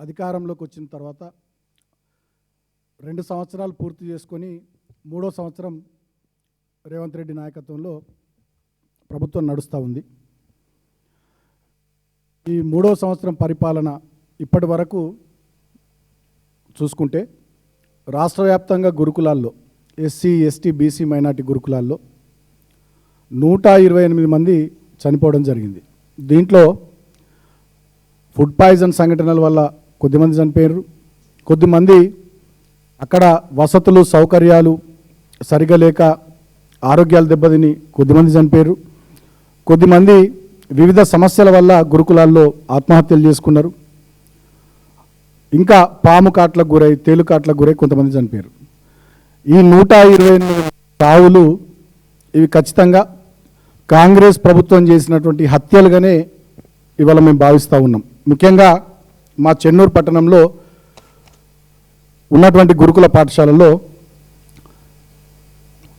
అధికారంలోకి వచ్చిన తర్వాత 2 సంవత్సరాలు పూర్తి చేసుకొని 3వ సంవత్సరం రేవంత్ రెడ్డి నాయకత్వంలో ప్రభుత్వం నడుస్తూ ఉంది. ఈ 3వ సంవత్సరం పరిపాలన ఇప్పటి వరకు చూసుకుంటే రాష్ట్ర వ్యాప్తంగా గురుకులాల్లో ఎస్సీ ఎస్టీ బీసీ మైనార్టీ గురుకులాల్లో 128 మంది చనిపోవడం జరిగింది. దీంట్లో ఫుడ్ పాయిజన్ సంఘటనల వల్ల కొద్దిమంది చనిపోయారు. కొద్దిమంది అక్కడ వసతులు సౌకర్యాలు సరిగా లేక ఆరోగ్యాలు దెబ్బతిని కొద్దిమంది చనిపోయారు. కొద్దిమంది వివిధ సమస్యల వల్ల గురుకులాల్లో ఆత్మహత్యలు చేసుకున్నారు. ఇంకా పాము కాట్లకు గురై తేలుకాట్లకు గురై కొంతమంది చనిపోయారు. ఈ 128 చావులు ఇవి ఖచ్చితంగా కాంగ్రెస్ ప్రభుత్వం చేసినటువంటి హత్యలుగానే ఇవాళ మేము భావిస్తూ ఉన్నాం. ముఖ్యంగా మా చెన్నూరు పట్టణంలో ఉన్నటువంటి గురుకుల పాఠశాలలో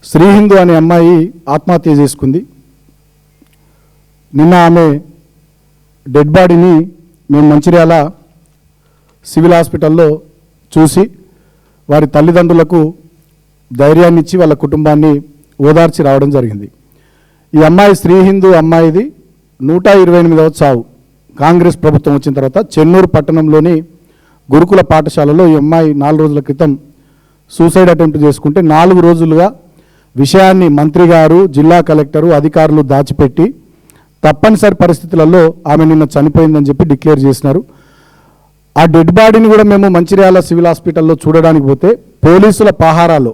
శ్రీహిందూ అనే అమ్మాయి ఆత్మహత్య చేసుకుంది. నిన్న ఆమె డెడ్ బాడీని మేము మంచిర్యాల సివిల్ హాస్పిటల్లో చూసి వారి తల్లిదండ్రులకు ధైర్యాన్ని ఇచ్చి వాళ్ళ కుటుంబాన్ని ఓదార్చి రావడం జరిగింది. ఈ అమ్మాయి శ్రీహిందూ అమ్మాయిది 128వ చావు కాంగ్రెస్ ప్రభుత్వం వచ్చిన తర్వాత చెన్నూరు పట్టణంలోని గురుకుల పాఠశాలలో ఈ అమ్మాయి 4 రోజుల క్రితం సూసైడ్ అటెంప్ట్ చేసుకుంటే 4 రోజులుగా విషయాన్ని మంత్రి గారు జిల్లా కలెక్టరు అధికారులు దాచిపెట్టి తప్పనిసరి పరిస్థితులలో ఆమె నిన్న చనిపోయిందని చెప్పి డిక్లేర్ చేసినారు. ఆ డెడ్ బాడీని కూడా మేము మంచిర్యాల సివిల్ హాస్పిటల్లో చూడడానికి పోతే పోలీసుల పహారాలో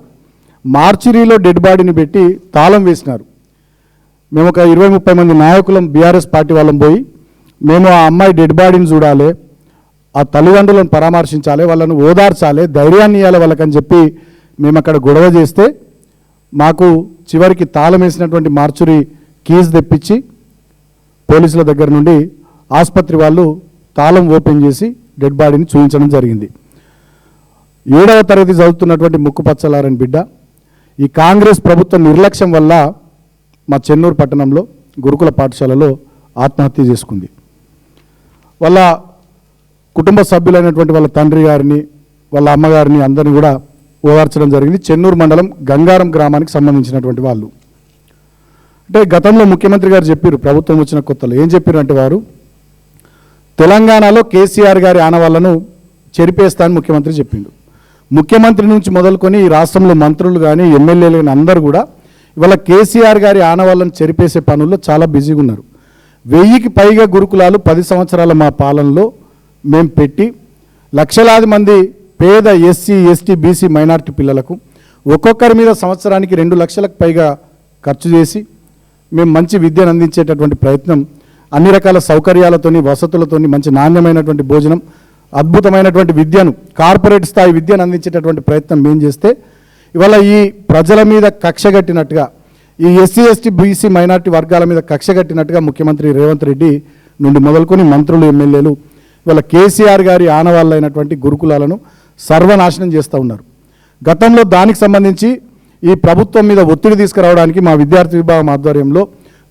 మార్చిరీలో డెడ్ బాడీని పెట్టి తాళం వేసినారు. మేము ఒక 20-30 మంది నాయకులం బీఆర్ఎస్ పార్టీ వాళ్ళం పోయి మేము ఆ అమ్మాయి డెడ్ బాడీని చూడాలి, ఆ తల్లిదండ్రులను పరామర్శించాలి, వాళ్ళను ఓదార్చాలి, ధైర్యాన్ని ఇవ్వాలి వాళ్ళకని చెప్పి మేము అక్కడ గొడవ చేస్తే మాకు చివరికి తాళం వేసినటువంటి మార్చురీ కీస్ తెప్పించి పోలీసుల దగ్గర నుండి ఆసుపత్రి వాళ్ళు తాళం ఓపెన్ చేసి డెడ్ బాడీని చూపించడం జరిగింది. 7వ తరగతి చదువుతున్నటువంటి ముక్కుపచ్చలారని బిడ్డ ఈ కాంగ్రెస్ ప్రభుత్వ నిర్లక్ష్యం వల్ల మా చెన్నూరు పట్టణంలో గురుకుల పాఠశాలలో ఆత్మహత్య చేసుకుంది. వాళ్ళ కుటుంబ సభ్యులైనటువంటి వాళ్ళ తండ్రి గారిని వాళ్ళ అమ్మగారిని అందరినీ కూడా ఓదార్చడం జరిగింది. చెన్నూరు మండలం గంగారం గ్రామానికి సంబంధించినటువంటి వాళ్ళు. అంటే గతంలో ముఖ్యమంత్రి గారు చెప్పారు, ప్రభుత్వం వచ్చిన కొత్తలో ఏం చెప్పారు అంటే వారు తెలంగాణలో కేసీఆర్ గారి ఆనవాళ్లను చెరిపేస్తానని ముఖ్యమంత్రి చెప్పిండు. ముఖ్యమంత్రి నుంచి మొదలుకొని ఈ రాష్ట్రంలో మంత్రులు కానీ ఎమ్మెల్యేలు కానీ అందరూ కూడా ఇవాళ కేసీఆర్ గారి ఆనవాళ్లను చెరిపేసే పనుల్లో చాలా బిజీగా ఉన్నారు. 1000కి పైగా గురుకులాలు 10 సంవత్సరాల మా పాలనలో మేము పెట్టి లక్షలాది మంది పేద ఎస్సీ ఎస్టీ బీసీ మైనార్టీ పిల్లలకు ఒక్కొక్కరి మీద సంవత్సరానికి 2 లక్షలకు పైగా ఖర్చు చేసి మేము మంచి విద్యను అందించేటటువంటి ప్రయత్నం, అన్ని రకాల సౌకర్యాలతోని వసతులతోని మంచి నాణ్యమైనటువంటి భోజనం, అద్భుతమైనటువంటి విద్యను కార్పొరేట్ స్థాయి విద్యను అందించేటటువంటి ప్రయత్నం మేము చేస్తే ఇవాళ ఈ ప్రజల మీద కక్షగట్టినట్టుగా ఈ ఎస్సీ ఎస్టీ బీసీ మైనార్టీ వర్గాల మీద కక్షగట్టినట్టుగా ముఖ్యమంత్రి రేవంత్ రెడ్డి నుండి మొదలుకొని మంత్రులు ఎమ్మెల్యేలు ఇవాళ కేసీఆర్ గారి ఆనవాళ్ళైనటువంటి గురుకులాలను సర్వనాశనం చేస్తూ ఉన్నారు. గతంలో దానికి సంబంధించి ఈ ప్రభుత్వం మీద ఒత్తిడి తీసుకురావడానికి మా విద్యార్థి విభాగం ఆధ్వర్యంలో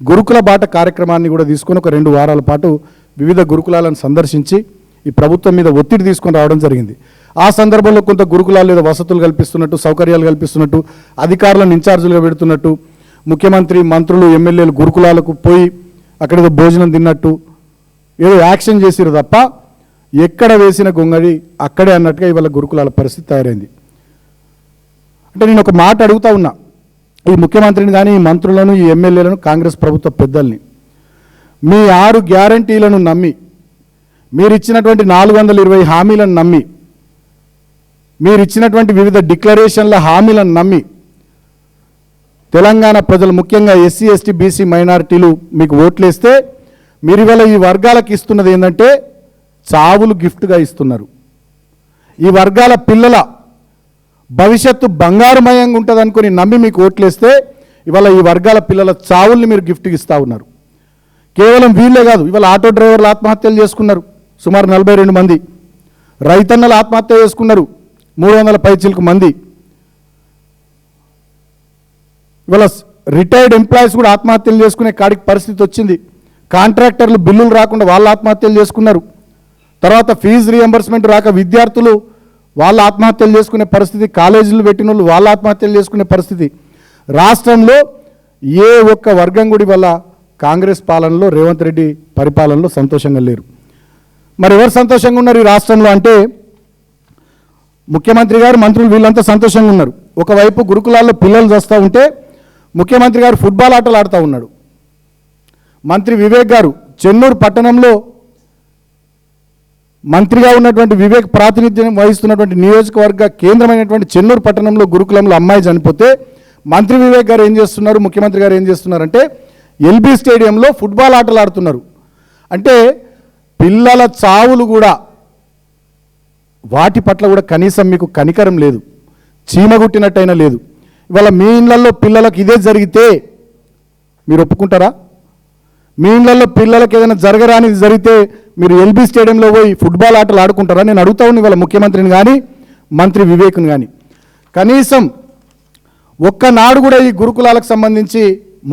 గురుకుల బాట కార్యక్రమాన్ని కూడా తీసుకొని ఒక 2 వారాల పాటు వివిధ గురుకులాలను సందర్శించి ఈ ప్రభుత్వం మీద ఒత్తిడి తీసుకొని రావడం జరిగింది. ఆ సందర్భంలో కొంత గురుకులాలు ఏదో వసతులు కల్పిస్తున్నట్టు సౌకర్యాలు కల్పిస్తున్నట్టు అధికారులను ఇన్ఛార్జీలుగా పెడుతున్నట్టు ముఖ్యమంత్రి మంత్రులు ఎమ్మెల్యేలు గురుకులాలకు పోయి అక్కడ ఏదో భోజనం తిన్నట్టు ఏదో యాక్షన్ చేసిరు తప్ప ఎక్కడ వేసిన గొంగడి అక్కడే అన్నట్టుగా ఇవాళ గురుకులాల పరిస్థితి తయారైంది. అంటే నేను ఒక మాట అడుగుతా ఉన్నా ఈ ముఖ్యమంత్రిని కానీ ఈ మంత్రులను ఈ ఎమ్మెల్యేలను కాంగ్రెస్ ప్రభుత్వ పెద్దల్ని, మీ 6 గ్యారంటీలను నమ్మి మీరు ఇచ్చినటువంటి 420 హామీలను నమ్మి మీరు ఇచ్చినటువంటి వివిధ డిక్లరేషన్ల హామీలను నమ్మి తెలంగాణ ప్రజలు ముఖ్యంగా ఎస్సీ ఎస్టీ బీసీ మైనారిటీలు మీకు ఓట్లేస్తే మీరు ఇవాళ ఈ వర్గాలకు ఇస్తున్నది ఏంటంటే చావులు గిఫ్ట్గా ఇస్తున్నారు. ఈ వర్గాల పిల్లల భవిష్యత్తు బంగారుమయంగా ఉంటుంది అనుకుని నమ్మి మీకు ఓట్లేస్తే ఇవాళ ఈ వర్గాల పిల్లల చావుల్ని మీరు గిఫ్ట్గా ఇస్తూ ఉన్నారు. కేవలం వీళ్ళే కాదు, ఇవాళ ఆటో డ్రైవర్లు ఆత్మహత్యలు చేసుకున్నారు సుమారు 42 మంది, రైతన్నలు ఆత్మహత్య చేసుకున్నారు 300 పైచిలకు మంది, ఇవాళ రిటైర్డ్ ఎంప్లాయీస్ కూడా ఆత్మహత్యలు చేసుకునే కాడికి పరిస్థితి వచ్చింది. కాంట్రాక్టర్లు బిల్లులు రాకుండా వాళ్ళు ఆత్మహత్యలు చేసుకున్నారు. తర్వాత ఫీజు రియంబర్స్మెంట్ రాక విద్యార్థులు వాళ్ళ ఆత్మహత్యలు చేసుకునే పరిస్థితి, కాలేజీలు పెట్టిన వాళ్ళు వాళ్ళ ఆత్మహత్యలు చేసుకునే పరిస్థితి. రాష్ట్రంలో ఏ ఒక్క వర్గం గుడి వల్ల కాంగ్రెస్ పాలనలో, రేవంత్ రెడ్డి పరిపాలనలో సంతోషంగా లేరు. మరి ఎవరు సంతోషంగా ఉన్నారు ఈ రాష్ట్రంలో అంటే ముఖ్యమంత్రి గారు, మంత్రులు వీళ్ళంతా సంతోషంగా ఉన్నారు. ఒకవైపు గురుకులాల్లో పిల్లలు చేస్తూ ఉంటే ముఖ్యమంత్రి గారు ఫుట్బాల్ ఆటలు ఆడుతూ ఉన్నాడు. మంత్రి వివేక్ గారు చెన్నూరు పట్టణంలో మంత్రిగా ఉన్నటువంటి వివేక్ ప్రాతినిధ్యం వహిస్తున్నటువంటి నియోజకవర్గ కేంద్రమైనటువంటి చెన్నూరు పట్టణంలో గురుకులంలో అమ్మాయి చనిపోతే మంత్రి వివేక్ గారు ఏం చేస్తున్నారు, ముఖ్యమంత్రి గారు ఏం చేస్తున్నారంటే ఎల్బీ స్టేడియంలో ఫుట్బాల్ ఆటలు ఆడుతున్నారు. అంటే పిల్లల చావులు కూడా, వాటి పట్ల కూడా కనీసం మీకు కనికరం లేదు, చీమగుట్టినట్టయినా లేదు. ఇవాళ మీ ఇళ్లలో పిల్లలకు ఇదే జరిగితే మీరు ఒప్పుకుంటారా? మీ ఇళ్లలో పిల్లలకు ఏదైనా జరగరానిది జరిగితే మీరు ఎల్బీ స్టేడియంలో పోయి ఫుట్బాల్ ఆటలు ఆడుకుంటారా? నేను అడుగుతా ఉన్నా ఇవాళ ముఖ్యమంత్రిని కానీ మంత్రి వివేక్ని కానీ. కనీసం ఒక్కనాడు కూడా ఈ గురుకులాలకు సంబంధించి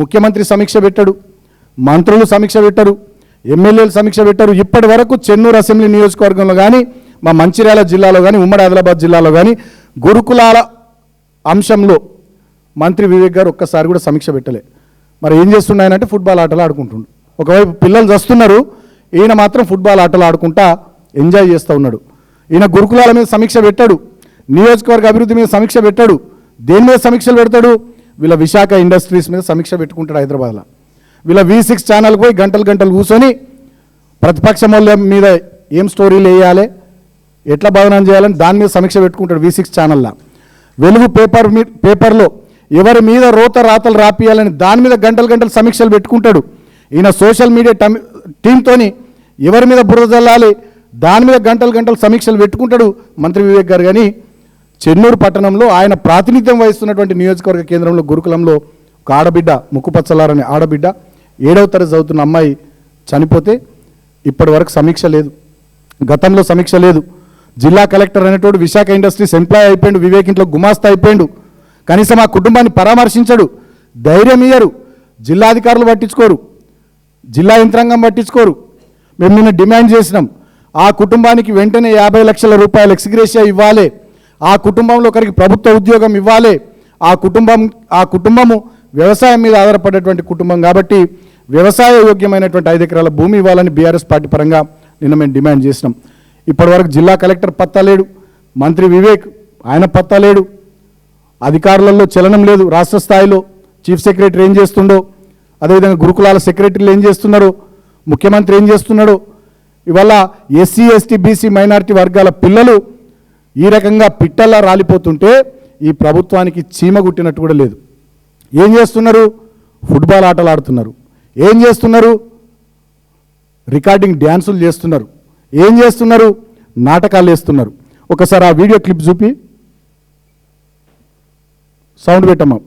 ముఖ్యమంత్రి సమీక్ష పెట్టాడు, మంత్రులు సమీక్ష పెట్టారు, ఎమ్మెల్యేలు సమీక్ష పెట్టారు. ఇప్పటి వరకు చెన్నూరు అసెంబ్లీ నియోజకవర్గంలో కానీ, మా మంచిర్యాల జిల్లాలో కానీ, ఉమ్మడి ఆదిలాబాద్ జిల్లాలో కానీ గురుకులాల అంశంలో మంత్రి వివేక్ గారు ఒక్కసారి కూడా సమీక్ష పెట్టలే. మరి ఏం చేస్తున్నాయనంటే ఫుట్బాల్ ఆటలు ఆడుకుంటుండు. ఒకవైపు పిల్లలు చస్తున్నారు, ఈయన మాత్రం ఫుట్బాల్ ఆటలు ఆడుకుంటా ఎంజాయ్ చేస్తూ ఉన్నాడు. ఈయన గురుకులాల మీద సమీక్ష పెట్టాడు, నియోజకవర్గ అభివృద్ధి మీద సమీక్ష పెట్టాడు. దేని మీద సమీక్షలు పెడతాడు? వీళ్ళ విశాఖ ఇండస్ట్రీస్ మీద సమీక్ష పెట్టుకుంటాడు హైదరాబాద్లో. వీళ్ళ V6 ఛానల్కి పోయి గంటలు గంటలు కూర్చొని ప్రతిపక్ష మూల్యం మీద ఏం స్టోరీలు వేయాలి, ఎట్లా భవనం చేయాలని దాని మీద సమీక్ష పెట్టుకుంటాడు V6 ఛానల్లో. వెలుగు పేపర్లో ఎవరి మీద రాతలు రాపియాలని దాని మీద గంటలు గంటలు సమీక్షలు పెట్టుకుంటాడు. ఈయన సోషల్ మీడియా టీంతోని ఎవరి మీద బురద జల్లాలి దాని మీద గంటలు గంటలు సమీక్షలు పెట్టుకుంటాడు మంత్రి వివేక్ గారు. కానీ చెన్నూరు పట్టణంలో ఆయన ప్రాతినిధ్యం వహిస్తున్నటువంటి నియోజకవర్గ కేంద్రంలో గురుకులంలో ఒక ఆడబిడ్డ, ముక్కుపచ్చలారనే ఆడబిడ్డ 7వ తరగతి చదువుతున్న అమ్మాయి చనిపోతే ఇప్పటి వరకు సమీక్ష లేదు, గతంలో సమీక్ష లేదు. జిల్లా కలెక్టర్ అనేటోడు విశాఖ ఇండస్ట్రీస్ ఎంప్లాయ్ అయిపోయాడు, వివేక్ ఇంట్లో గుమాస్తా అయిపోయాడు. కనీసం ఆ కుటుంబాన్ని పరామర్శించడు, ధైర్యం ఇయ్యరు. జిల్లాధికారులు పట్టించుకోరు, జిల్లా యంత్రాంగం పట్టించుకోరు. మేము నిన్న డిమాండ్ చేసినాం, ఆ కుటుంబానికి వెంటనే 50 లక్షల రూపాయలు ఎక్స్గ్రేషియా ఇవ్వాలి, ఆ కుటుంబంలో ఒకరికి ప్రభుత్వ ఉద్యోగం ఇవ్వాలి. ఆ కుటుంబము వ్యవసాయం మీద ఆధారపడేటువంటి కుటుంబం కాబట్టి వ్యవసాయ యోగ్యమైనటువంటి 5 ఎకరాల భూమి ఇవ్వాలని బీఆర్ఎస్ పార్టీ పరంగా నిన్న మేము డిమాండ్ చేసినాం. ఇప్పటివరకు జిల్లా కలెక్టర్ పత్తా లేడు, మంత్రి వివేక్ ఆయన పత్తా లేడు, అధికారులలో చలనం లేదు. రాష్ట్ర స్థాయిలో చీఫ్ సెక్రటరీ ఏం చేస్తుండో, అదేవిధంగా గురుకులాల సెక్రటరీలు ఏం చేస్తున్నారో, ముఖ్యమంత్రి ఏం చేస్తున్నాడో. ఇవాళ ఎస్సీ ఎస్టీ బీసీ మైనారిటీ వర్గాల పిల్లలు ఈ రకంగా పిట్టల్లా రాలిపోతుంటే ఈ ప్రభుత్వానికి చీమ గుట్టినట్టు కూడా లేదు. ఏం చేస్తున్నారు? ఫుట్బాల్ ఆటలు ఆడుతున్నారు. ఏం చేస్తున్నారు? రికార్డింగ్ డ్యాన్సులు చేస్తున్నారు. ఏం చేస్తున్నారు? నాటకాలు వేస్తున్నారు. ఒకసారి ఆ వీడియో క్లిప్ చూపి సౌండ్ పెట్టమ్మా.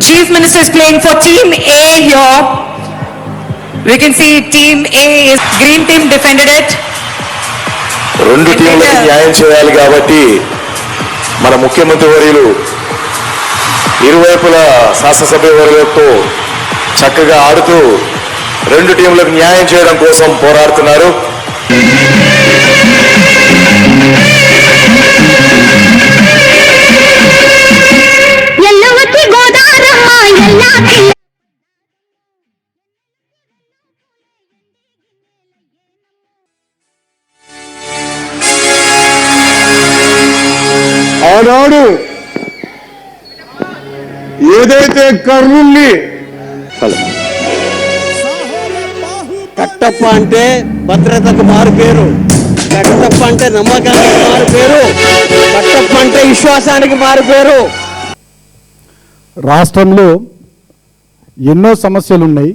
Chief Minister is playing for Team A here. We can see Team A is green team defended it. రెండు టీంలకు న్యాయం చేయాలి కాబట్టి మన ముఖ్యమంత్రి వర్యులు ఇరువైపుల శాసనసభ్య వర్యులతో చక్కగా ఆడుతూ రెండు టీంలకు న్యాయం చేయడం కోసం పోరాడుతున్నారు. ఆనాడు ఏదైతే కర్నూల్ని కట్టప్ప అంటే భద్రతకు మారు పేరు, కట్టప్ప అంటే నమ్మకానికి మారు పేరు, కట్టప్ప అంటే విశ్వాసానికి మారు పేరు. రాష్ట్రంలో ఎన్నో సమస్యలు ఉన్నాయి.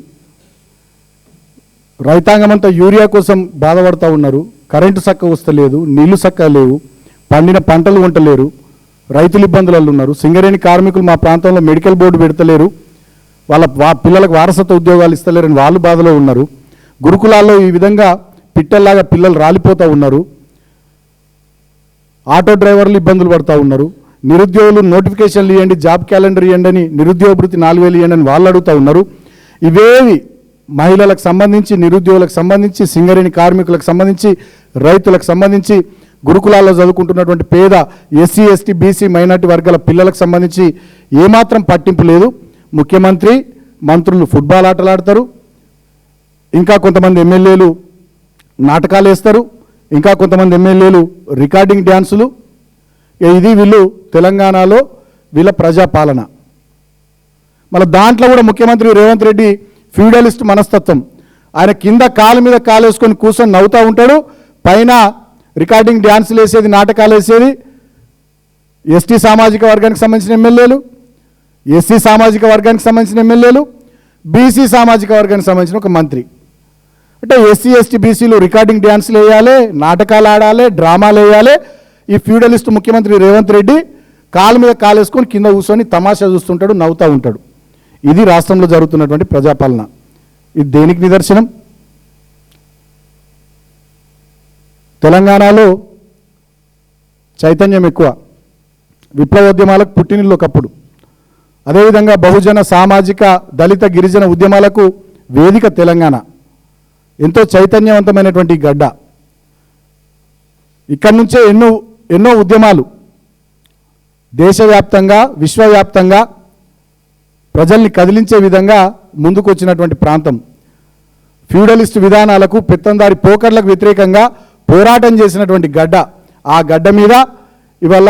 రైతాంగం అంతా యూరియా కోసం బాధపడుతూ ఉన్నారు. కరెంటు చక్కగా వస్తలేదు, నీళ్లు చక్కగా లేవు, పండిన పంటలు కొంటలేరు, రైతులు ఇబ్బందులలో ఉన్నారు. సింగరేణి కార్మికులు మా ప్రాంతంలో మెడికల్ బోర్డు పెడతలేరు, వాళ్ళ పిల్లలకు వారసత్వ ఉద్యోగాలు ఇస్తలేరని వాళ్ళు బాధలో ఉన్నారు. గురుకులాల్లో ఈ విధంగా పిట్టల్లాగా పిల్లలు రాలిపోతూ ఉన్నారు. ఆటో డ్రైవర్లు ఇబ్బందులు పడుతూ ఉన్నారు. నిరుద్యోగులు నోటిఫికేషన్లు ఇవ్వండి, జాబ్ క్యాలెండర్ ఇవ్వండి అని, నిరుద్యోగ భృతి 4,000 ఇవ్వండి అని వాళ్ళు అడుగుతూ ఉన్నారు. ఇవేవి మహిళలకు సంబంధించి, నిరుద్యోగులకు సంబంధించి, సింగరేణి కార్మికులకు సంబంధించి, రైతులకు సంబంధించి, గురుకులాల్లో చదువుకుంటున్నటువంటి పేద ఎస్సీ ఎస్టీ బీసీ మైనార్టీ వర్గాల పిల్లలకు సంబంధించి ఏమాత్రం పట్టింపు లేదు. ముఖ్యమంత్రి, మంత్రులు ఫుట్బాల్ ఆటలు ఆడతారు, ఇంకా కొంతమంది ఎమ్మెల్యేలు నాటకాలు వేస్తారు, ఇంకా కొంతమంది ఎమ్మెల్యేలు రికార్డింగ్ డ్యాన్సులు. ఇది వీళ్ళు తెలంగాణలో వీళ్ళ ప్రజాపాలన. మళ్ళీ దాంట్లో కూడా ముఖ్యమంత్రి రేవంత్ రెడ్డి ఫ్యూడలిస్ట్ మనస్తత్వం. ఆయన కింద కాలు మీద కాలు వేసుకొని కూర్చొని నవ్వుతూ ఉంటాడు, పైన రికార్డింగ్ డ్యాన్సులు వేసేది, నాటకాలు వేసేది ఎస్టీ సామాజిక వర్గానికి సంబంధించిన ఎమ్మెల్యేలు, ఎస్సీ సామాజిక వర్గానికి సంబంధించిన ఎమ్మెల్యేలు, బీసీ సామాజిక వర్గానికి సంబంధించిన ఒక మంత్రి. అంటే ఎస్సీ ఎస్టీ బీసీలు రికార్డింగ్ డ్యాన్సులు వేయాలి, నాటకాలు ఆడాలి, డ్రామాలు వేయాలి. ఈ ఫ్యూడలిస్ట్ ముఖ్యమంత్రి రేవంత్ రెడ్డి కాలు మీద కాలు వేసుకొని కింద కూర్చొని తమాషా చూస్తుంటాడు, నవ్వుతూ ఉంటాడు. ఇది రాష్ట్రంలో జరుగుతున్నటువంటి ప్రజాపాలన. ఇది దేనికి నిదర్శనం? తెలంగాణలో చైతన్యం ఎక్కువ, విప్లవోద్యమాలకు పుట్టినిల్లు ఒకప్పుడు. అదేవిధంగా బహుజన సామాజిక దళిత గిరిజన ఉద్యమాలకు వేదిక తెలంగాణ. ఎంతో చైతన్యవంతమైనటువంటి గడ్డ. ఇక్కడి నుంచే ఎన్నో ఉద్యమాలు దేశవ్యాప్తంగా, విశ్వవ్యాప్తంగా ప్రజల్ని కదిలించే విధంగా ముందుకు వచ్చినటువంటి ప్రాంతం. ఫ్యూడలిస్ట్ విధానాలకు, పెత్తందారి పోకర్లకు వ్యతిరేకంగా పోరాటం చేసినటువంటి గడ్డ. ఆ గడ్డ మీద ఇవాళ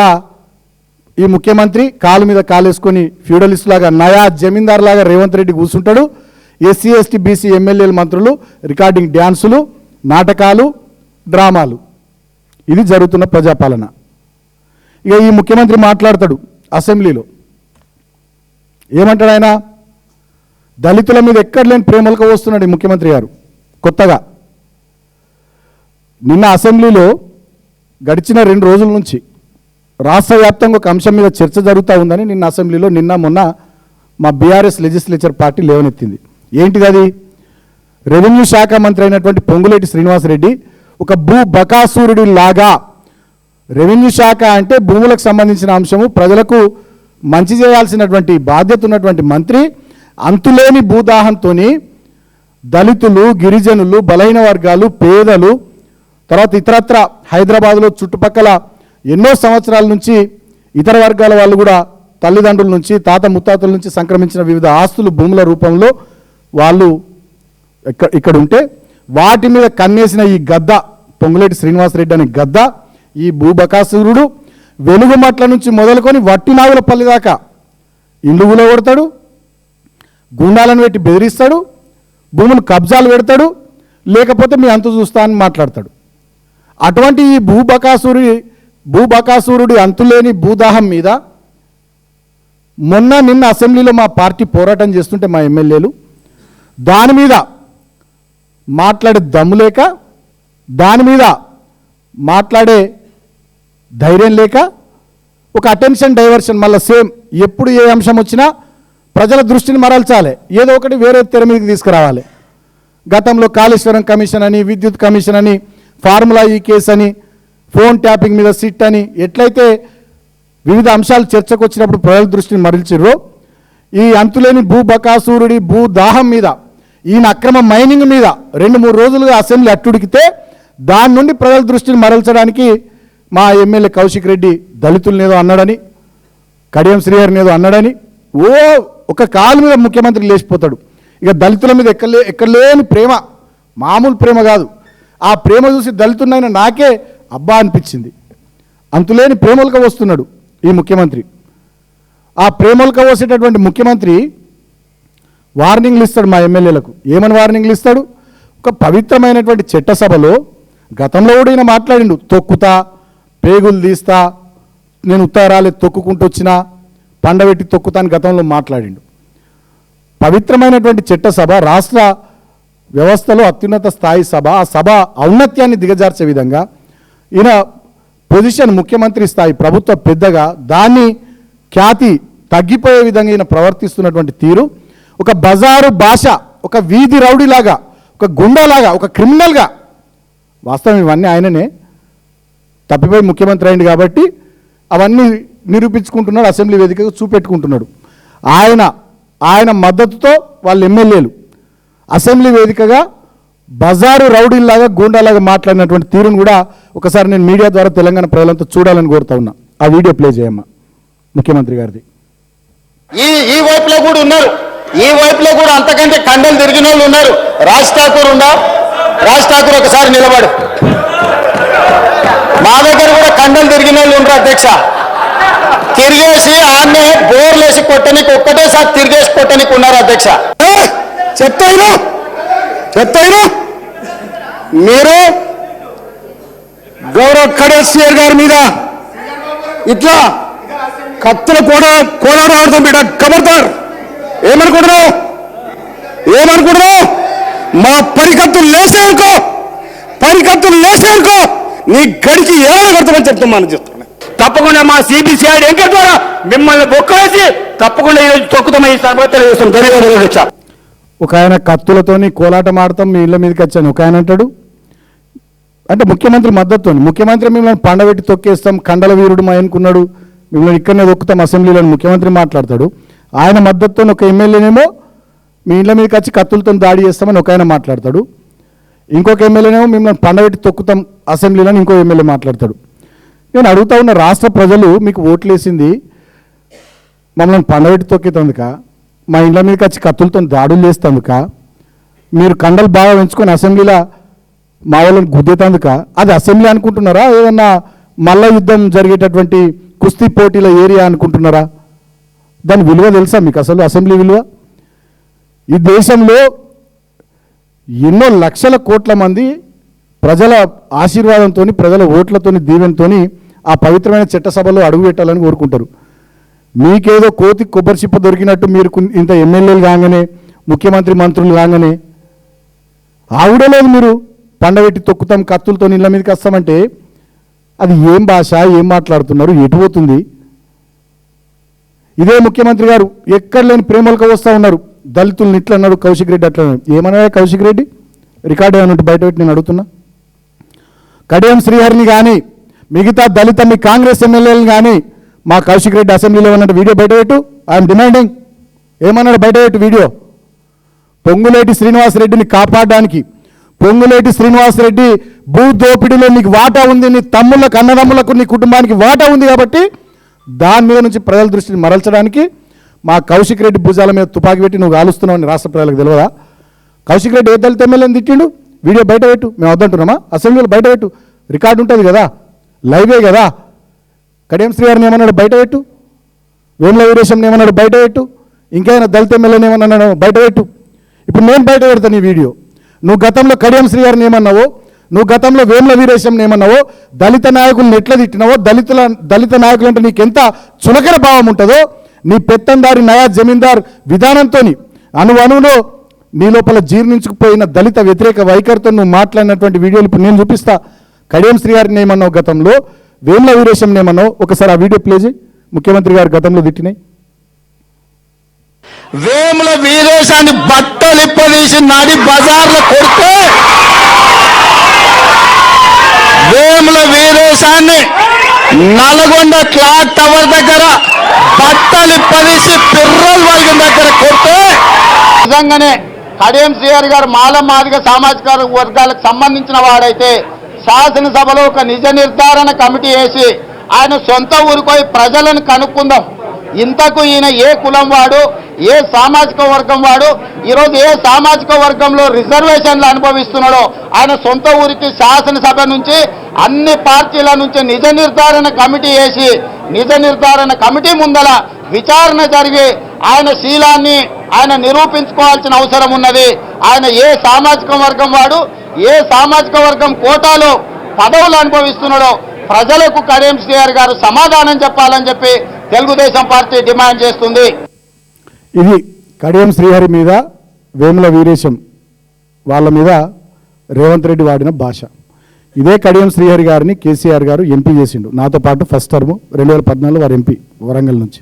ఈ ముఖ్యమంత్రి కాలు మీద కాలేసుకొని ఫ్యూడలిస్ట్ లాగా, నయా జమీందార్ లాగా రేవంత్ రెడ్డి కూర్చుంటాడు. ఎస్సీ ఎస్టీ బీసీ ఎమ్మెల్యేల మంత్రులు రికార్డింగ్ డ్యాన్సులు, నాటకాలు, డ్రామాలు. ఇది జరుగుతున్న ప్రజాపాలన. ఇక ఈ ముఖ్యమంత్రి మాట్లాడతాడు అసెంబ్లీలో. ఏమంటాడు ఆయన? దళితుల మీద ఎక్కడ లేని ప్రేమలకు వస్తున్నాడు ఈ ముఖ్యమంత్రి గారు కొత్తగా. నిన్న అసెంబ్లీలో గడిచిన 2 రోజుల నుంచి రాష్ట్ర వ్యాప్తంగా ఒక అంశం మీద చర్చ జరుగుతూ ఉందని నిన్న అసెంబ్లీలో మొన్న మా బీఆర్ఎస్ లెజిస్లేచర్ పార్టీ లేవనెత్తింది. ఏంటిది అది? రెవెన్యూ శాఖ మంత్రి అయినటువంటి పొంగులేటి శ్రీనివాసరెడ్డి ఒక భూ బకాసురుడి లాగా, రెవెన్యూ శాఖ అంటే భూములకు సంబంధించిన అంశము, ప్రజలకు మంచి చేయాల్సినటువంటి బాధ్యత ఉన్నటువంటి మంత్రి అంతులేని భూదాహంతో దళితులు, గిరిజనులు, బలహీన వర్గాలు, పేదలు, తర్వాత ఇతరత్ర హైదరాబాద్లో చుట్టుపక్కల ఎన్నో సంవత్సరాల నుంచి ఇతర వర్గాల వాళ్ళు కూడా తల్లిదండ్రుల నుంచి, తాత ముత్తాతల నుంచి సంక్రమించిన వివిధ ఆస్తులు భూముల రూపంలో వాళ్ళు ఇక్కడ ఉంటే వాటి మీద కన్నేసిన ఈ గద్ద, పొంగులేటి శ్రీనివాసరెడ్డి అనే గద్ద, ఈ భూబకాసురుడు వెలుగుమట్ల నుంచి మొదలుకొని వట్టినాగులపల్లి దాకా ఇల్లు కూలగొడతాడు, గుండాలను పెట్టి బెదిరిస్తాడు, భూములు కబ్జాలు పెడతాడు, లేకపోతే మీ అంతు చూస్తా అని మాట్లాడతాడు. అటువంటి ఈ భూబకాసురుడి అంతులేని భూదాహం మీద నిన్న అసెంబ్లీలో మా పార్టీ పోరాటం చేస్తుంటే మా ఎమ్మెల్యేలు దాని మీద మాట్లాడే దమ్ము లేక, దాని మీద మాట్లాడే ధైర్యం లేక ఒక అటెన్షన్ డైవర్షన్, మళ్ళీ సేమ్ ఎప్పుడు ఏ అంశం వచ్చినా ప్రజల దృష్టిని మరల్చాలి, ఏదో ఒకటి వేరే తెర మీదకి తీసుకురావాలి. గతంలో కాళేశ్వరం కమిషన్ అని, విద్యుత్ కమిషన్ అని, ఫార్ములా ఈ కేసు అని, ఫోన్ ట్యాపింగ్ మీద సిట్ అని, ఎట్లయితే వివిధ అంశాలు చర్చకు వచ్చినప్పుడు ప్రజల దృష్టిని మరల్చిర్రో, ఈ అంతులేని భూబకాసురుడి భూదాహం మీద, ఈయన అక్రమ మైనింగ్ మీద 2-3 రోజులుగా అసెంబ్లీ అట్టుడికితే దాని నుండి ప్రజల దృష్టిని మరల్చడానికి మా ఎమ్మెల్యే కౌశిక్ రెడ్డి దళితులనేదో అన్నాడని, కడియం శ్రీహరిని ఏదో అన్నాడని ఒక కాలు మీద ముఖ్యమంత్రి లేచిపోతాడు. ఇక దళితుల మీద ఎక్కలేని ప్రేమ, మామూలు ప్రేమ కాదు. ఆ ప్రేమ చూసి దళితున్నైనా నాకే అబ్బా అనిపించింది. అంతులేని ప్రేమలుగా వస్తున్నాడు ఈ ముఖ్యమంత్రి. ఆ ప్రేమలుగా వసేటటువంటి ముఖ్యమంత్రి వార్నింగ్లు ఇస్తాడు మా ఎమ్మెల్యేలకు. ఏమని వార్నింగ్లు ఇస్తాడు? ఒక పవిత్రమైనటువంటి చట్టసభలో గతంలో కూడా ఈయన మాట్లాడిండు, తొక్కుతా, పేగులు తీస్తా, నేను ఉత్తరాలే తొక్కుకుంటూ వచ్చినా, పండబెట్టి తొక్కుతా అని గతంలో మాట్లాడిండు. పవిత్రమైనటువంటి చట్టసభ రాష్ట్ర వ్యవస్థలో అత్యున్నత స్థాయి సభ. ఆ సభ ఔన్నత్యాన్ని దిగజార్చే విధంగా ఈయన పొజిషన్, ముఖ్యమంత్రి స్థాయి, ప్రభుత్వ పెద్దగా దాన్ని ఖ్యాతి తగ్గిపోయే విధంగా ఈయన ప్రవర్తిస్తున్నటువంటి తీరు, ఒక బజారు భాష, ఒక వీధి రౌడీలాగా, ఒక గుండాలాగా, ఒక క్రిమినల్గా. వాస్తవం ఇవన్నీ ఆయననే తప్పిపోయి ముఖ్యమంత్రి అయింది కాబట్టి అవన్నీ నిరూపించుకుంటున్నాడు, అసెంబ్లీ వేదికగా చూపెట్టుకుంటున్నాడు. ఆయన మద్దతుతో వాళ్ళ ఎమ్మెల్యేలు అసెంబ్లీ వేదికగా బజారు రౌడీల్లాగా గూండాలాగా మాట్లాడినటువంటి తీరును కూడా ఒకసారి నేను మీడియా ద్వారా తెలంగాణ ప్రజలంతా చూడాలని కోరుతా ఉన్నా. ఆ వీడియో ప్లే చేయమ్మా, ముఖ్యమంత్రి గారిది. ఈ వైపులో కూడా ఉన్నారు, ఈ వైపులో కూడా అంతకంటే కండలు తిరిగిన వాళ్ళు ఉన్నారు. రాజ్ ఠాకూర్ రాజ్ ఠాకూర్ ఒకసారి నిలబడు. మా దగ్గర కూడా కండలు తిరిగిన వాళ్ళు ఉండరు అధ్యక్ష. తిరిగేసి ఆమె బోర్లేసి కొట్టనికి ఒక్కటేసారి తిరిగేసి కొట్టనికి ఉన్నారు అధ్యక్ష. చెప్తాను మీరు గౌరవ్ ఖడేసియర్ గారి మీద ఇట్లా కత్తులు కూడా కోలాడు ఆడుతాం బిడ్డ. కబర్దార్, ఏమనుకుంటున్నావు? మా పరికత్తులు లేసేనుకో నీ గడికి ఏమైనా కడతామని చెప్తున్నాను. తప్పకుండా మా సిబిసిఐడి ఎంకే ద్వారా మిమ్మల్ని బొక్కవేసి తప్పకుండా ఈరోజు తొక్కుతాం. ఈ సభలో ధన్యవాదాలు. ఒక ఆయన కత్తులతోని కోలాటం ఆడతాం, మీ ఇళ్ళ మీదకి వచ్చాను ఒక ఆయన అంటాడు. అంటే ముఖ్యమంత్రి మద్దతుతో ముఖ్యమంత్రి మిమ్మల్ని పండబెట్టి తొక్కేస్తాం, కండల వీరుడు మా అనుకున్నాడు, మిమ్మల్ని ఇక్కడనే తొక్కుతాం అసెంబ్లీలో ముఖ్యమంత్రి మాట్లాడతాడు. ఆయన మద్దతుతో ఒక ఎమ్మెల్యేనేమో మీ ఇళ్ళ మీదకి వచ్చి కత్తులతో దాడి చేస్తామని ఒక ఆయన మాట్లాడతాడు. ఇంకొక ఎమ్మెల్యేనేమో మిమ్మల్ని పండబెట్టి తొక్కుతాం అసెంబ్లీలో ఇంకో ఎమ్మెల్యే మాట్లాడతాడు. నేను అడుగుతా ఉన్న, రాష్ట్ర ప్రజలు మీకు ఓట్లేసింది మమ్మల్ని పండబెట్టి తొక్కేతందుక, మా ఇండ్ల మీదకి వచ్చి కత్తులతో దాడులు చేస్తందుక, మీరు కండలు బాగా పెంచుకొని అసెంబ్లీలో మా వాళ్ళని గుద్దేతందుక, అది అసెంబ్లీ అనుకుంటున్నారా? ఏదన్నా మల్ల యుద్ధం జరిగేటటువంటి కుస్తీ పోటీల ఏరియా అనుకుంటున్నారా? దాని విలువ తెలుసా మీకు అసలు? అసెంబ్లీ విలువ ఈ దేశంలో ఎన్నో లక్షల కోట్ల మంది ప్రజల ఆశీర్వాదంతో, ప్రజల ఓట్లతో, దీవెనతో ఆ పవిత్రమైన చట్టసభలో అడుగుపెట్టాలని కోరుకుంటారు. మీకేదో కోతి కొబ్బరి చిప్ప దొరికినట్టు మీరు ఇంత ఎమ్మెల్యేలు కాగానే, ముఖ్యమంత్రి మంత్రులు కాగానే ఆవిడలేదు మీరు పండబెట్టి తొక్కుతాం, కత్తులతో ఇళ్ళ మీదకి వస్తామంటే అది ఏం భాష, ఏం మాట్లాడుతున్నారు, ఎటు పోతుంది? ఇదే ముఖ్యమంత్రి గారు ఎక్కడ లేని ప్రేమలకు వస్తూ ఉన్నారు. దళితులను ఇట్లా అన్నాడు కౌశిక్ రెడ్డి, అట్లా ఏమన్నా కౌశిక్ రెడ్డి రికార్డు ఏమన్నట్టు బయట పెట్టి నేను అడుగుతున్నా. కడియం శ్రీహరిని కానీ మిగతా దళిత మీ కాంగ్రెస్ ఎమ్మెల్యేలను కానీ మా కౌశిక్ రెడ్డి అసెంబ్లీలో ఉన్నట్టు వీడియో బయటపెట్టు. I'm demanding. ఏమన్నాడు బయటపెట్టు వీడియో. పొంగులేటి శ్రీనివాసరెడ్డిని కాపాడడానికి, పొంగులేటి శ్రీనివాసరెడ్డి భూ దోపిడీలో నీకు వాటా ఉంది, నీ తమ్ముళ్ళకు అన్నదమ్ములకు నీ కుటుంబానికి వాటా ఉంది కాబట్టి దాని మీద నుంచి ప్రజల దృష్టిని మరల్చడానికి మా కౌశిక్ రెడ్డి భుజాల మీద తుపాకీ పెట్టి నువ్వు కాలుస్తున్నావు అని రాష్ట్ర ప్రజలకు తెలియదా? కౌశిక్ రెడ్డి ఏ దళిత ఎమ్మెల్యేని తిట్టిండు, వీడియో బయటపెట్టు. మేము వద్దంటున్నామా? అసెంబ్లీలో బయటపెట్టు, రికార్డు ఉంటుంది కదా, లైవే కదా. కడియం శ్రీగారిని ఏమన్నాడు బయటపెట్టు, వేముల వీరేశంని ఏమన్నాడు బయటపెట్టు, ఇంకేమైనా దళిత ఎమ్మెల్యేని ఏమన్నాడు బయటపెట్టు. ఇప్పుడు నేను బయట పెడతాను ఈ వీడియో. నువ్వు గతంలో కడియం శ్రీగారిని ఏమన్నావో, నువ్వు గతంలో వేముల వీరేశంని ఏమన్నావో, దళిత నాయకులను ఎట్లా తిట్టినావో, దళిత నాయకులు అంటే నీకు ఎంత చులకన భావం ఉంటుందో, నీ పెత్తందారి నయా జమీందార్ విధానంతో అణువణువులో నీ లోపల జీర్ణించుకుపోయిన దళిత వ్యతిరేక వైఖరితో నువ్వు మాట్లాడినటువంటి వీడియోలు ఇప్పుడు నేను చూపిస్తా. కడియం శ్రీగారిని ఏమన్నావు గతంలో, వేముల వీరేశంని ఏమన్నావు, ఒకసారి ఆ వీడియో ప్లే చేయి. ముఖ్యమంత్రి గారు గతంలో తిట్టినాయి. వేముల వీరేశాన్ని బట్టలు ఇప్పదీసి నడి బజార్లో కొడితే, వేముల వీరేశాన్ని నల్గొండ క్లాక్ టవర్ దగ్గర బట్టలు ఇప్పదీసి పిర్రల్ వర్గం దగ్గర కొడితే, నిజంగానే కడియం శ్రీహరి గారు మాల మాదిగ సామాజిక వర్గాలకు సంబంధించిన వాడైతే శాసనసభలో ఒక నిజ నిర్ధారణ కమిటీ వేసి ఆయన సొంత ఊరిపోయి ప్రజలను కనుక్కుందాం. ఇంతకు ఈయన ఏ కులం వాడు, ఏ సామాజిక వర్గం వాడు, ఈరోజు ఏ సామాజిక వర్గంలో రిజర్వేషన్లు అనుభవిస్తున్నాడో ఆయన సొంత ఊరికి శాసనసభ నుంచి అన్ని పార్టీల నుంచి నిజ నిర్ధారణ కమిటీ వేసి, నిజ నిర్ధారణ కమిటీ ముందల విచారణ జరిగి ఆయన శీలాన్ని ఆయన నిరూపించుకోవాల్సిన అవసరం ఉన్నది. ఆయన ఏ సామాజిక వర్గం వాడు, ఏ సామాజిక వర్గం కోటాలో పదవులు అనుభవిస్తున్నాడో ప్రజలకు కడియం శ్రీహరి గారు సమాధానం చెప్పాలని చెప్పి తెలుగుదేశం పార్టీ డిమాండ్ చేస్తుంది. ఇది కడియం శ్రీహరి మీద, వేముల వీరేశం వాళ్ళ మీద రేవంత్ రెడ్డి వాడిన భాష. ఇదే కడియం శ్రీహరి గారిని కేసీఆర్ గారు ఎంపీ చేసిండు, నాతో పాటు ఫస్ట్ టర్మ్ 2014 వారు ఎంపీ వరంగల్ నుంచి.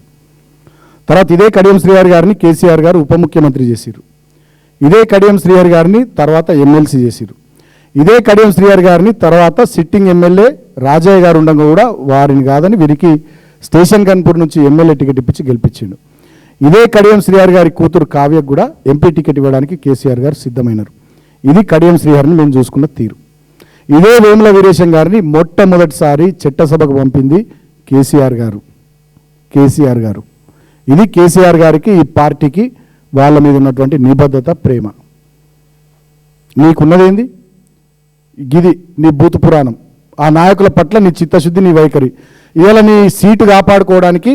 తర్వాత ఇదే కడియం శ్రీహరి గారిని కేసీఆర్ గారు ఉప ముఖ్యమంత్రి చేసిరు. ఇదే కడియం శ్రీహరి గారిని తర్వాత ఎమ్మెల్సీ చేసిరు. ఇదే కడియం శ్రీహరి గారిని తర్వాత సిట్టింగ్ ఎమ్మెల్యే రాజయ్య గారు ఉండగా కూడా వారిని కాదని వీరికి స్టేషన్ గన్పూర్ నుంచి ఎమ్మెల్యే టికెట్ ఇప్పించి గెలిపించిండు. ఇదే కడియం శ్రీహరి గారి కూతురు కావ్యకు కూడా ఎంపీ టికెట్ ఇవ్వడానికి కేసీఆర్ గారు సిద్ధమైనారు. ఇది కడియం శ్రీహరిని మేము చూసుకున్న తీరు. ఇదే వేముల వీరేశం గారిని మొట్టమొదటిసారి చట్టసభకు పంపింది కేసీఆర్ గారు. ఇది కేసీఆర్ గారికి, ఈ పార్టీకి వాళ్ళ మీద ఉన్నటువంటి నిబద్ధత, ప్రేమ. నీకున్నదేంది? గిది నీ భూత పురాణం. ఆ నాయకుల పట్ల నీ చిత్తశుద్ధి, నీ వైఖరి. ఇవాళ నీ సీటు కాపాడుకోవడానికి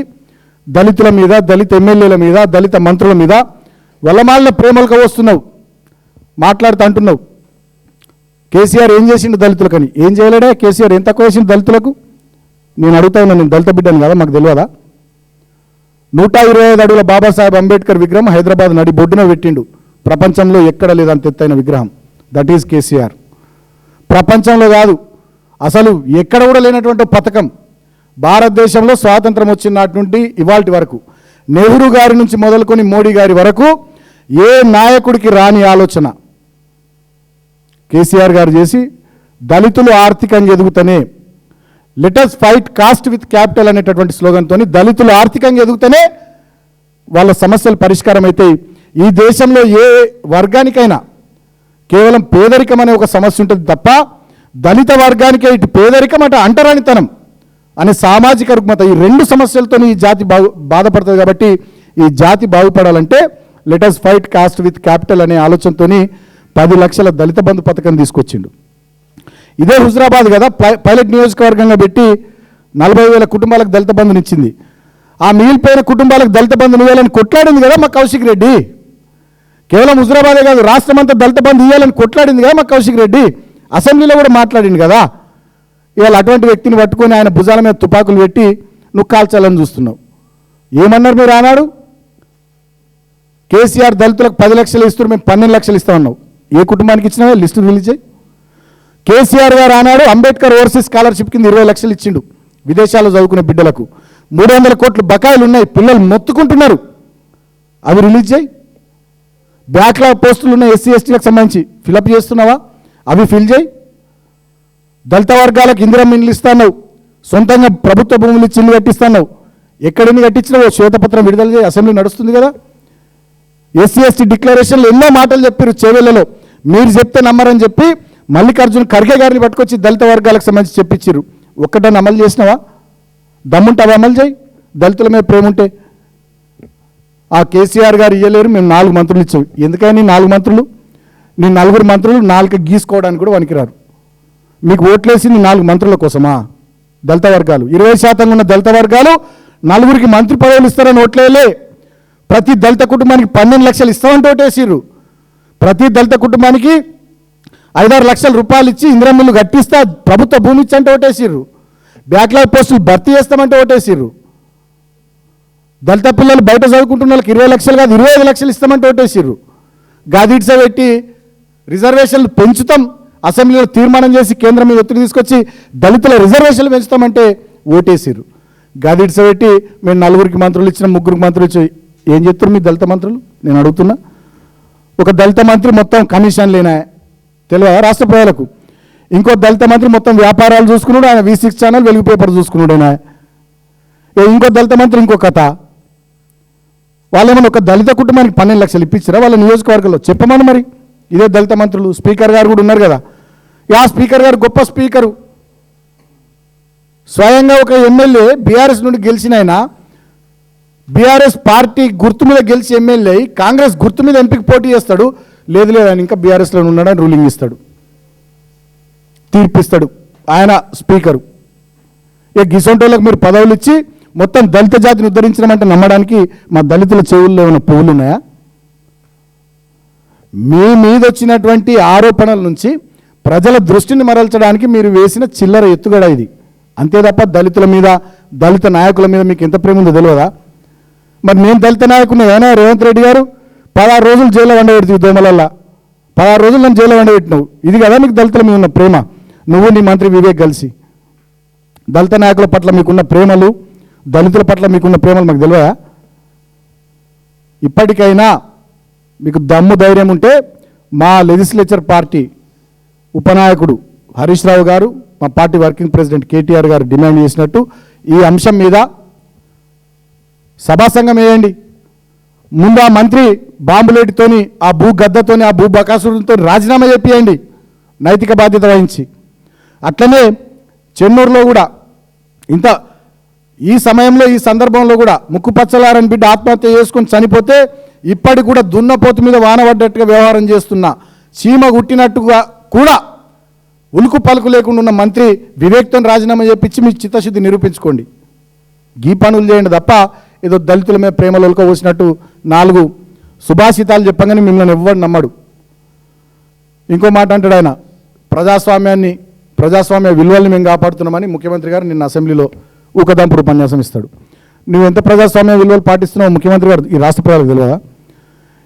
దళితుల మీద, దళిత ఎమ్మెల్యేల మీద, దళిత మంత్రుల మీద వల్లమాలిన ప్రేమలకు వస్తున్నావు, మాట్లాడుతూ అంటున్నావు. కేసీఆర్ ఏం చేసిండు దళితులకని? ఏం చేయలేడా కేసీఆర్? ఏం తక్కువ చేసిండు దళితులకు? నేను అడుగుతా ఉన్నాను, నేను దళిత బిడ్డను కదా, మాకు తెలియదా? 125 అడుగుల బాబాసాహెబ్ అంబేద్కర్ విగ్రహం హైదరాబాద్ నడి బొడ్డున పెట్టిండు. ప్రపంచంలో ఎక్కడ లేదంత ఎత్తైన విగ్రహం. That is KCR. ప్రపంచంలో కాదు, అసలు ఎక్కడ కూడా లేనటువంటి పథకం. భారతదేశంలో స్వాతంత్రం వచ్చిన నాటి నుండి ఇవాల్టి వరకు, నెహ్రూ గారి నుంచి మొదలుకొని మోడీ గారి వరకు ఏ నాయకుడికి రాని ఆలోచన కేసీఆర్ గారు చేసి, దళితులు ఆర్థికంగా ఎదుగుతూనే, let's fight caste with capital అనేటటువంటి స్లోగన్తో దళితులు ఆర్థికంగా ఎదుగుతూనే వాళ్ళ సమస్యలు పరిష్కారం అవుతాయి. ఈ దేశంలో ఏ వర్గానికైనా కేవలం పేదరికం అనే ఒక సమస్య ఉంటుంది తప్ప, దళిత వర్గానికే ఇటు పేదరికం అటు అంటరానితనం అనే సామాజిక రుగ్మత, ఈ రెండు సమస్యలతో ఈ జాతి బాధపడుతుంది. కాబట్టి ఈ జాతి బాగుపడాలంటే let's fight caste with capital అనే ఆలోచనతో 10 లక్షల దళిత బంధు పథకం తీసుకొచ్చిండు. ఇదే హుజరాబాద్ కదా పైలట్ నియోజకవర్గంగా పెట్టి 40,000 కుటుంబాలకు దళిత బంధుని ఇచ్చింది. ఆ మిగిలిపోయిన కుటుంబాలకు దళిత బంధుని ఇవ్వాలని కొట్లాడింది కదా మా కౌశిక్ రెడ్డి. కేవలం హుజరాబాదే కాదు, రాష్ట్రం అంతా దళిత బంధు ఇవ్వాలని కొట్లాడింది కదా మా కౌశిక్ రెడ్డి. అసెంబ్లీలో కూడా మాట్లాడింది కదా. ఇవాళ అటువంటి వ్యక్తిని పట్టుకొని ఆయన భుజాల మీద తుపాకులు పెట్టి నువ్వు కాల్చాలని చూస్తున్నావు. ఏమన్నారు మీరు ఆనాడు? కేసీఆర్ దళితులకు 10 లక్షలు ఇస్తున్నారు, మేము 12 లక్షలు ఇస్తామన్నావు. ఏ కుటుంబానికి ఇచ్చినావో లిస్టు రిలీజ్ చేయి. కేసీఆర్ గారు ఆనాడు అంబేద్కర్ ఓవర్సీస్ స్కాలర్షిప్ కింద 20 లక్షలు ఇచ్చిండు విదేశాల్లో చదువుకునే బిడ్డలకు. 300 కోట్లు బకాయిలు ఉన్నాయి, పిల్లలు మొత్తుకుంటున్నారు, అవి రిలీజ్ చేయి. బ్యాక్లాగ్ పోస్టులు ఉన్నాయి ఎస్సీ ఎస్టీలకు సంబంధించి, ఫిలప్ చేస్తున్నావా? అవి ఫిల్ చేయి. దళిత వర్గాలకు ఇందిరమ్మ ఇండ్లు ఇస్తున్నావు, సొంతంగా ప్రభుత్వ భూములు ఇచ్చి ఇల్లు కట్టిస్తున్నావు. ఎక్కడెన్ని కట్టించినావో శ్వేతపత్రం విడుదల చేయి, అసెంబ్లీ నడుస్తుంది కదా. ఎస్సీ ఎస్టీ డిక్లరేషన్లో ఎన్నో మాటలు చెప్పారు చేవెళ్లలో, మీరు చెప్తే నమ్మరని చెప్పి మల్లికార్జున ఖర్గే గారిని పట్టుకొచ్చి దళిత వర్గాలకు సంబంధించి చెప్పించారు. ఒక్కటని అమలు చేసినావా? దమ్ముంటే అవి అమలు చేయి. దళితుల మీద ప్రేమ ఉంటే. ఆ కేసీఆర్ గారు ఇయ్యలేరు, మేము 4 మంత్రులు ఇచ్చాం. ఎందుకని 4 మంత్రులు? నీ 4 మంత్రులు 4 గీసుకోవడానికి కూడా వనికిరారు. మీకు ఓట్లేసింది 4 మంత్రుల కోసమా? దళిత వర్గాలు 20% ఉన్న దళిత వర్గాలు 4 మంత్రి పదవులు ఇస్తారని ఓట్లేలే. ప్రతి దళిత కుటుంబానికి 12 లక్షలు ఇస్తామంటే ఓటేసిర్రు. ప్రతి దళిత కుటుంబానికి 5-6 లక్షల రూపాయలు ఇచ్చి ఇందిరమ్మిల్లు కట్టిస్తా, ప్రభుత్వ భూమి ఇచ్చంటే ఓటేసిర్రు. బ్యాక్లాగ్ పోస్టులు భర్తీ చేస్తామంటే ఓటేసిర్రు. దళిత పిల్లలు బయట చదువుకుంటున్న వాళ్ళకి 20 లక్షలు కాదు 25 లక్షలు ఇస్తామంటే ఓటేసిర్రు. గాదిడ్స పెట్టి రిజర్వేషన్లు పెంచుతాం, అసెంబ్లీలో తీర్మానం చేసి కేంద్రం మీద ఒత్తిడి తీసుకొచ్చి దళితుల రిజర్వేషన్లు పెంచుతామంటే ఓటేసిర్రు. గాదిడ్స పెట్టి మేము 4 మంత్రులు ఇచ్చిన 3 మంత్రులు ఇచ్చి ఏం చెప్తారు మీ దళిత మంత్రులు? నేను అడుగుతున్నా. ఒక దళిత మంత్రి మొత్తం కమిషన్ లేనా తెలియదా రాష్ట్ర ప్రజలకు? ఇంకో దళిత మంత్రి మొత్తం వ్యాపారాలు చూసుకున్నాడు, ఆయన V6 ఛానల్ వెలుగు పేపర్ చూసుకున్నాడు. ఆయన ఇంకో దళిత మంత్రి ఇంకో కథ. వాళ్ళేమన్నా ఒక దళిత కుటుంబానికి 12 లక్షలు ఇప్పించారా వాళ్ళ నియోజకవర్గంలో? చెప్పమని మరి. ఇదే దళిత మంత్రులు, స్పీకర్ గారు కూడా ఉన్నారు కదా. ఆ స్పీకర్ గారు గొప్ప స్పీకరు. స్వయంగా ఒక ఎమ్మెల్యే బీఆర్ఎస్ నుండి గెలిచిన ఆయన, బీఆర్ఎస్ పార్టీ గుర్తు మీద గెలిచి ఎమ్మెల్యే కాంగ్రెస్ గుర్తు మీద ఎంపీకి పోటీ చేస్తాడు. లేదు ఆయన ఇంకా బీఆర్ఎస్లో ఉన్నాడని రూలింగ్ ఇస్తాడు, తీర్పిస్తాడు ఆయన స్పీకరు. ఇక గిసొంటోళ్ళకి మీరు పదవులు ఇచ్చి మొత్తం దళిత జాతిని ఉద్ధరించడమంటే నమ్మడానికి మా దళితుల చెవుల్లో ఉన్న పువ్వులు ఉన్నాయా? మీ మీద వచ్చినటువంటి ఆరోపణల నుంచి ప్రజల దృష్టిని మరల్చడానికి మీరు వేసిన చిల్లర ఎత్తుగడ ఇది. అంతే తప్ప దళితుల మీద, దళిత నాయకుల మీద మీకు ఎంత ప్రేమ ఉందో తెలియదా? మరి నేను దళిత నాయకుని ఏనా రేవంత్ రెడ్డి గారు 16 రోజులు జైల్లో వండబెడుతుంది దోమలల్లా. 16 రోజులు నన్ను జైల్లో వండబెట్టినావు. ఇది కదా మీకు దళితుల మీద ఉన్న ప్రేమ? నువ్వు నీ మంత్రి వివేక్ కలిసి దళిత నాయకుల పట్ల మీకున్న ప్రేమలు, దళితుల పట్ల మీకున్న ప్రేమలు మాకు తెలియదా? ఇప్పటికైనా మీకు దమ్ము ధైర్యం ఉంటే మా లెజిస్లేచర్ పార్టీ ఉపనాయకుడు హరీష్ రావు గారు, మా పార్టీ వర్కింగ్ ప్రెసిడెంట్ కేటీఆర్ గారు డిమాండ్ చేసినట్టు ఈ అంశం మీద సభాసంఘం వేయండి. ముందు ఆ మంత్రి బాంబులేటితోని, ఆ భూ గద్దతోని, ఆ భూ బకాసురుతో రాజీనామా చేపియండి నైతిక బాధ్యత వహించి. అట్లనే చెన్నూరులో కూడా ఈ సమయంలో ఈ సందర్భంలో కూడా ముక్కుపచ్చలారని బిడ్డ ఆత్మహత్య చేసుకొని చనిపోతే ఇప్పటికి కూడా దున్నపోతు మీద వాన పడ్డట్టుగా వ్యవహారం చేస్తున్న, చీమ గుట్టినట్టుగా కూడా ఉలుకు పలుకు లేకుండా ఉన్న మంత్రి వివేక్తో రాజీనామా చేపించి మీ చిత్తశుద్ధి నిరూపించుకోండి. గీ పనులు చేయండి తప్ప ఏదో దళితుల మీద ప్రేమలోకి పోసినట్టు 4 సుభాషితాలు చెప్పగానే మిమ్మల్ని ఎవ్వడు నమ్మడు. ఇంకో మాట అంటాడు ఆయన, ప్రజాస్వామ్య విలువల్ని మేము కాపాడుతున్నామని ముఖ్యమంత్రి గారు నిన్న అసెంబ్లీలో ఊకదంపుడు ఉపన్యాసం ఇస్తాడు. నువ్వు ఎంత ప్రజాస్వామ్య విలువలు పాటిస్తున్నావు ముఖ్యమంత్రి గారు ఈ రాష్ట్ర ప్రజలకు తెలియదా?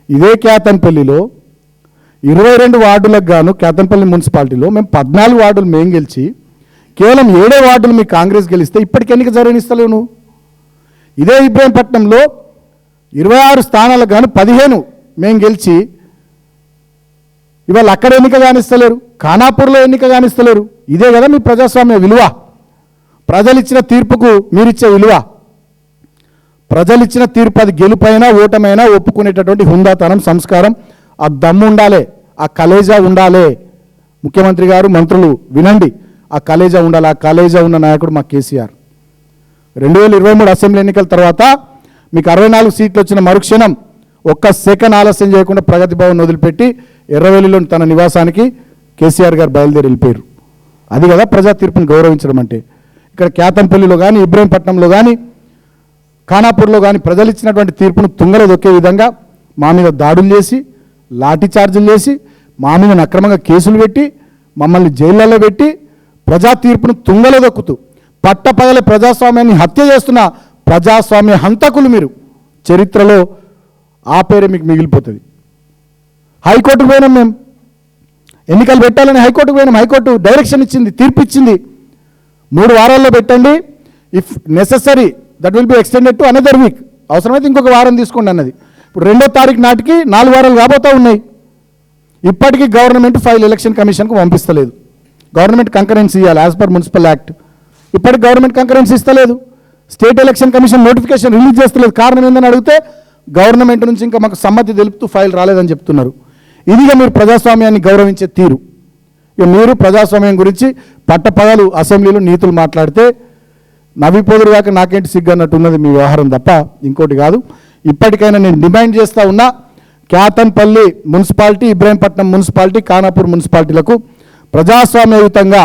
ఇదే కేతన్పల్లిలో 22 వార్డులకు గాను కేతన్పల్లి మున్సిపాలిటీలో మేము 14 వార్డులు మేము గెలిచి కేవలం 7 వార్డులు మీ కాంగ్రెస్ గెలిస్తే ఇప్పటికి ఎన్నిక జరగనిస్తలేవు నువ్వు. ఇదే ఇబ్రాహీంపట్నంలో 26 స్థానాలకు గాను 15 మేము గెలిచి ఇవాళ అక్కడ ఎన్నిక కానిస్తలేరు, ఖానాపూర్లో ఎన్నిక కానిస్తలేరు. ఇదే కదా మీ ప్రజాస్వామ్య విలువ, ప్రజలిచ్చిన తీర్పుకు మీరిచ్చే విలువ. ప్రజలిచ్చిన తీర్పు అది గెలుపైనా ఓటమైనా ఒప్పుకునేటటువంటి హుందాతనం, సంస్కారం, ఆ దమ్ము ఉండాలి, ఆ కలేజా ఉండాలి. ముఖ్యమంత్రి గారు, మంత్రులు వినండి, ఆ కలేజా ఉండాలి. ఆ కలేజా ఉన్న నాయకుడు మా కేసీఆర్. 2023 అసెంబ్లీ ఎన్నికల తర్వాత మీకు 64 సీట్లు వచ్చిన మరుక్షణం ఒక్క సెకండ్ ఆలస్యం చేయకుండా ప్రగతి భవన్ వదిలిపెట్టి ఎర్రవెల్లిలోని తన నివాసానికి కేసీఆర్ గారు బయలుదేరి వెళ్ళిపోయారు. అది కదా ప్రజా తీర్పును గౌరవించడం అంటే. ఇక్కడ కేతంపల్లిలో కానీ, ఇబ్రాహీంపట్నంలో కానీ, ఖానాపూర్లో కానీ ప్రజలు ఇచ్చినటువంటి తీర్పును తుంగలో దొక్కే విధంగా మా మీద దాడులు చేసి, లాఠీ చార్జీలు చేసి, మా మీద అక్రమంగా కేసులు పెట్టి, మమ్మల్ని జైళ్ళల్లో పెట్టి ప్రజా తీర్పును తుంగలో దొక్కుతూ పట్టపగల ప్రజాస్వామ్యాన్ని హత్య చేస్తున్న ప్రజాస్వామ్య హంతకులు మీరు. చరిత్రలో ఆ పేరే మీకు మిగిలిపోతుంది. హైకోర్టుకు పోయినాం మేము, ఎన్నికలు పెట్టాలని హైకోర్టుకు పోయినాం. హైకోర్టు డైరెక్షన్ ఇచ్చింది, తీర్పు ఇచ్చింది, 3 వారాల్లో పెట్టండి, if necessary that will be extended to another week, అవసరమైతే ఇంకొక వారం తీసుకోండి అన్నది. ఇప్పుడు 2వ తారీఖు నాటికి 4 వారాలు కాబోతూ ఉన్నాయి. ఇప్పటికీ గవర్నమెంట్ ఫైల్ ఎలక్షన్ కమిషన్కు పంపిస్తలేదు. గవర్నమెంట్ కంకరెన్సీ ఇవ్వాలి యాజ్ పర్ మున్సిపల్ యాక్ట్. ఇప్పటికి గవర్నమెంట్ కంకరెన్సీ ఇస్తలేదు. State election commission notification release చేస్తలేదు. కారణం ఏందని అడిగితే గవర్నమెంట్ నుంచి ఇంకా మాకు సమ్మతి తెలుపుతూ ఫైల్ రాలేదని చెప్తున్నారు. ఇదిగా మీరు ప్రజాస్వామ్యాన్ని గౌరవించే తీరు. ఇక మీరు ప్రజాస్వామ్యం గురించి పట్టపగలు అసెంబ్లీలో నీతులు మాట్లాడితే నవ్విపోదురు కాక నాకేంటి సిగ్గు అన్నట్టు ఉన్నది మీ వ్యవహారం తప్ప ఇంకోటి కాదు. ఇప్పటికైనా నేను డిమాండ్ చేస్తూ ఉన్నా, కేతన్పల్లి మున్సిపాలిటీ, ఇబ్రాహీంపట్నం మున్సిపాలిటీ, ఖానాపూర్ మున్సిపాలిటీలకు ప్రజాస్వామ్యయుతంగా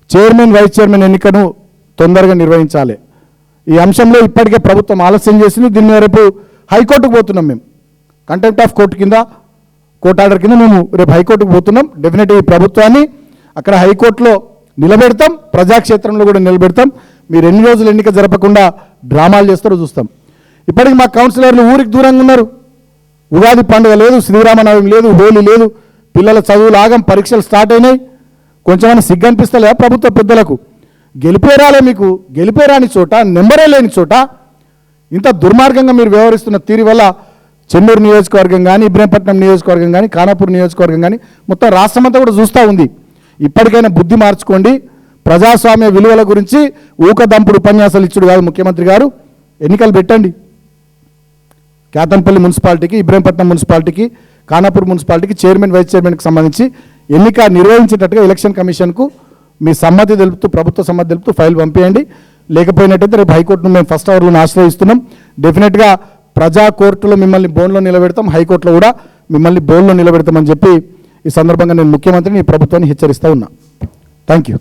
చైర్మన్, వైస్ చైర్మన్ ఎన్నికను తొందరగా నిర్వహించాలి. ఈ అంశంలో ఇప్పటికే ప్రభుత్వం ఆలస్యం చేసింది. దీని మీద రేపు హైకోర్టుకు పోతున్నాం మేము. కంటెంప్ట్ ఆఫ్ కోర్టు కింద, కోర్టు ఆర్డర్ కింద మేము రేపు హైకోర్టుకు పోతున్నాం. డెఫినెట్గా ఈ ప్రభుత్వాన్ని అక్కడ హైకోర్టులో నిలబెడతాం, ప్రజాక్షేత్రంలో కూడా నిలబెడతాం. మీరు ఎన్ని రోజులు ఎన్నిక జరపకుండా డ్రామాలు చేస్తారో చూస్తాం. ఇప్పటికి మా కౌన్సిలర్లు ఊరికి దూరంగా ఉన్నారు. ఉగాది పండుగ లేదు, శ్రీరామనవమి లేదు, హోలీ లేదు, పిల్లల చదువులు ఆగం, పరీక్షలు స్టార్ట్ అయినాయి. కొంచెమైనా సిగ్గు అనిపిస్తలే ప్రభుత్వ పెద్దలకు? గెలిపేరాలే మీకు, గెలిపేరాని చోట, నెంబరే లేని చోట ఇంత దుర్మార్గంగా మీరు వ్యవహరిస్తున్న తీరు వల్ల చెన్నూరు నియోజకవర్గం కానీ, ఇబ్రాహీంపట్నం నియోజకవర్గం కానీ, ఖానాపూర్ నియోజకవర్గం కానీ మొత్తం రాష్ట్రమంతా కూడా చూస్తూ ఉంది. ఇప్పటికైనా బుద్ధి మార్చుకోండి. ప్రజాస్వామ్య విలువల గురించి ఊకదంపుడు ఉపన్యాసాలు ఇచ్చుడు కాదు ముఖ్యమంత్రి గారు. ఎన్నికలు పెట్టండి. కేతన్పల్లి మున్సిపాలిటీకి, ఇబ్రాహీంపట్నం మున్సిపాలిటీకి, ఖానాపూర్ మున్సిపాలిటీకి చైర్మన్, వైస్ చైర్మన్కి సంబంధించి ఎన్నిక నిర్వహించేటట్టుగా ఎలక్షన్ కమిషన్కు మీ సమ్మతి తెలుపుతూ, ప్రభుత్వ సమ్మతి తెలుపుతూ ఫైల్ పంపించండి. లేకపోయినట్టయితే రేపు హైకోర్టును మేము ఫస్ట్ అవర్లో ఆశ్రయిస్తున్నాం. డెఫినెట్గా ప్రజా కోర్టులో మిమ్మల్ని బోన్లో నిలబెడతాం, హైకోర్టులో కూడా మిమ్మల్ని బోన్లో నిలబెడతామని చెప్పి ఈ సందర్భంగా నేను ముఖ్యమంత్రిని, ఈ ప్రభుత్వాన్ని హెచ్చరిస్తూ ఉన్నా. Thank you.